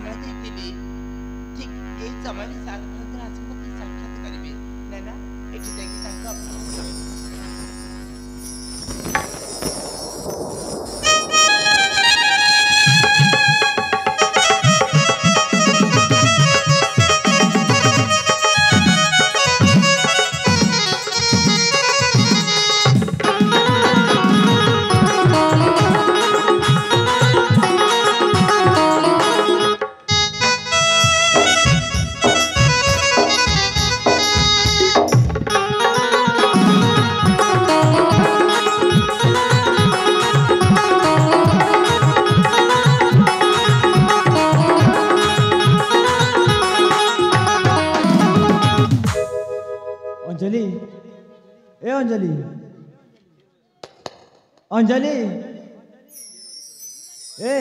समय ଦେଇଥିଲି ଠିକ୍ ଏଇ ସମୟରେ ସାଧାରଣତଃ ଆସି ମୋତେ ସାକ୍ଷାତ କରିବେ ନା ନା ଏଠି ଯାଇକି ତାଙ୍କ ଅପେକ୍ଷା କରିବେ। अंजलि ए अंजलि अंजलि ए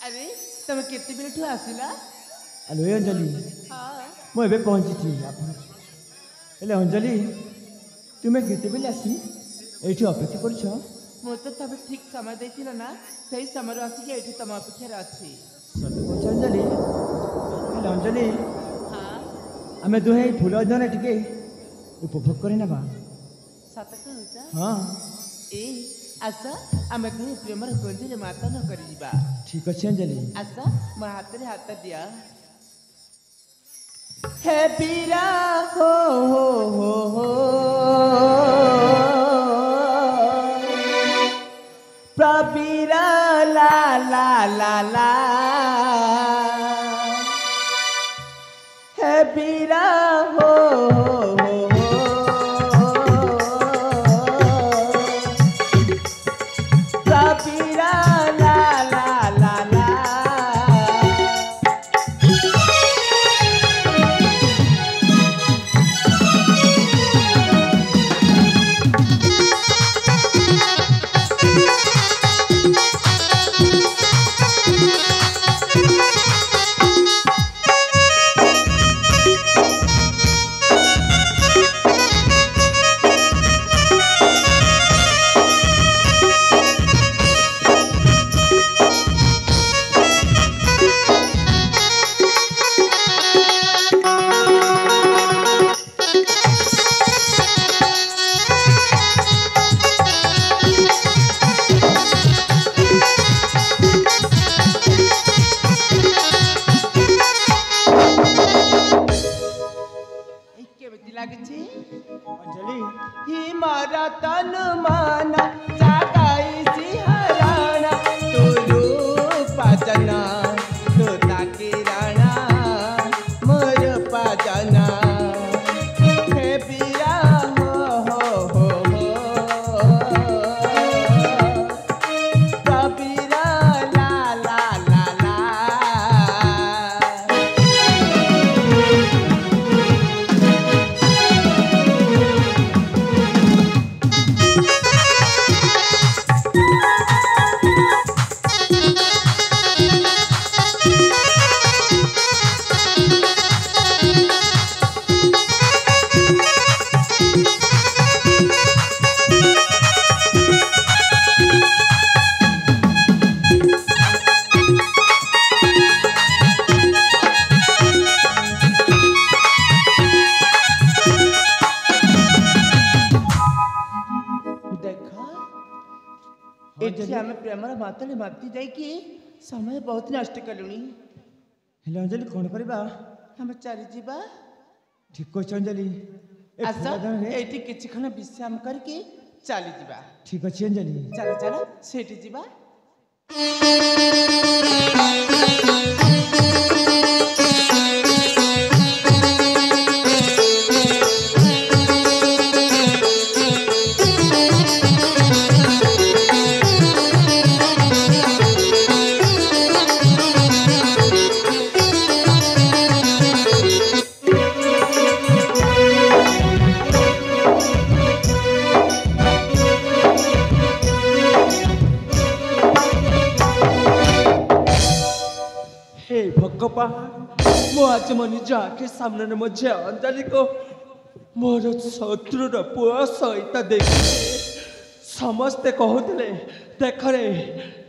अरे तमे केते मिनिट आसिला? हेलो ए अंजलि हाँ मु एबे पहुंची हेले अंजलि तुम्हें केते बेले आसी एठी अपेक्षा करछ? ମୁଁ ତ ତମେ ଠିକ୍ ସମୟ ଦେଇଥିଲ ନା ସେଇ ସମୟରୁ ଆସିକି ଏଇଠି ତମ ଅପେକ୍ଷାରେ ଅଛି। सत कहछ अंजलि हेले अंजलि ହଁ आमे दुहे फूल अध्ययन टिके उपभोग करे नबा। ସତ କହୁଛ? हाँ ଏ ଆସ ଆମେ ଦୁହେଁ ପ୍ରେମର ଗଞ୍ଜିରେ ମାତନ କରିଯିବା। ठीक अच्छे अंजलि ଆସ ମୋ ହାତରେ ହାତ ଦିଅ। ହେ ବୀରା ହୋ ହୋ ହୋ ପ୍ରବୀରା ଲା ଲା ଲା ଲା ହେ ବୀରା ହୋ ହୋ ପ୍ରବୀରା ଲା ଲା ଲା ଲା କେମିତି ଲାଗୁଛି अंजलि हिमर तनु मन जागाई सिहरण तू रूप जना तू ताकिरण मोर पाजना हे पिया हो हो हो कबीरा ला ला ला ला देखा एठी आमे प्रेमर मातले माती जाइकी समय बहुत नष्ट कलुनी। हेले अंजलि कौन करबा? हम चली जीवा। ठीक अच्छे अंजलि ए आस फूल अध्ययन रे एठी किछि खन विश्राम करके चली जीवा। ठीक अच्छे अंजलि चलो चलो सेठी जीवा। भगवान मो आज मो निज आखि सामने मो झे अंजलि को मोर शत्रुर पुआ सहित देखी समस्ते कहते देखरे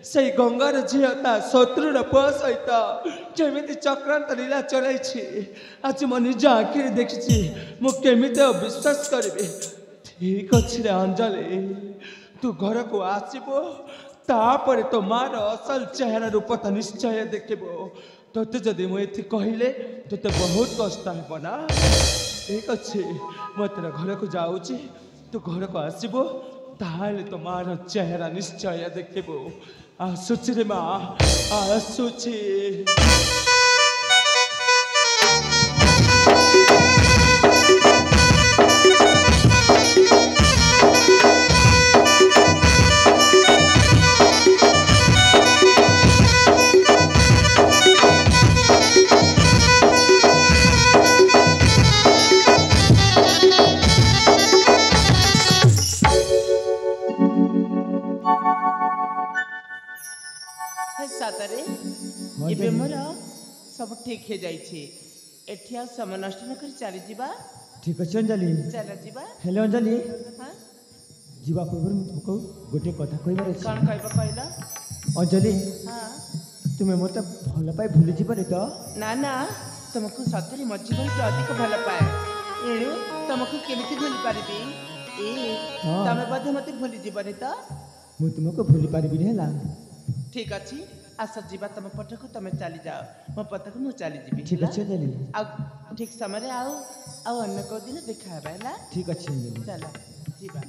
से गंगार झील ता शत्रुर पुआ सहित केमिति चक्रांत लीला चलाई आज मो निज आखिरी देखी मुझे विश्वास करी ठीक अच्छे अंजलि तू घर को आसबो तापर तो मार असल चेहरा रूप तो निश्चय देखबो तोते जदि मुझे कहले तोते बहुत कष्ट हो ना ठीक अच्छे मैं तेरा घर को जाऊँगी तू घर को आसबो ताहले तो मार चेहरा निश्चय देखबो आसुची रे माँ आसुची सब ठीक हो जाइए एठी आ समय नष्ट न कर चली जीवा ठीक अच्छे अंजलि चल जीवा हेलो अंजलि हाँ जीवा पूर्व तुमको गोटे कथा कहबार अछि कौन कहबा कहला अंजलि हाँ तुम्हें मत भल पाई भूली जीवन तो ना ना तुमको सतरी मो जीवन से अधिक भल पाए एणु तुमको केमिति भूली पारिबी ए हाँ। तमे बधे मते भूली जीवन तो मु तुमको भूली पारिबी हैला ठीक अछि आस जीवा तुम पटक तुम चली जाओ मो पटक मु चली जीवी ठीक अच्छे अंजलि आ ठीक समय आओ अन्य को दिन देखा है ठीक अच्छे अंजलि चलो जीवा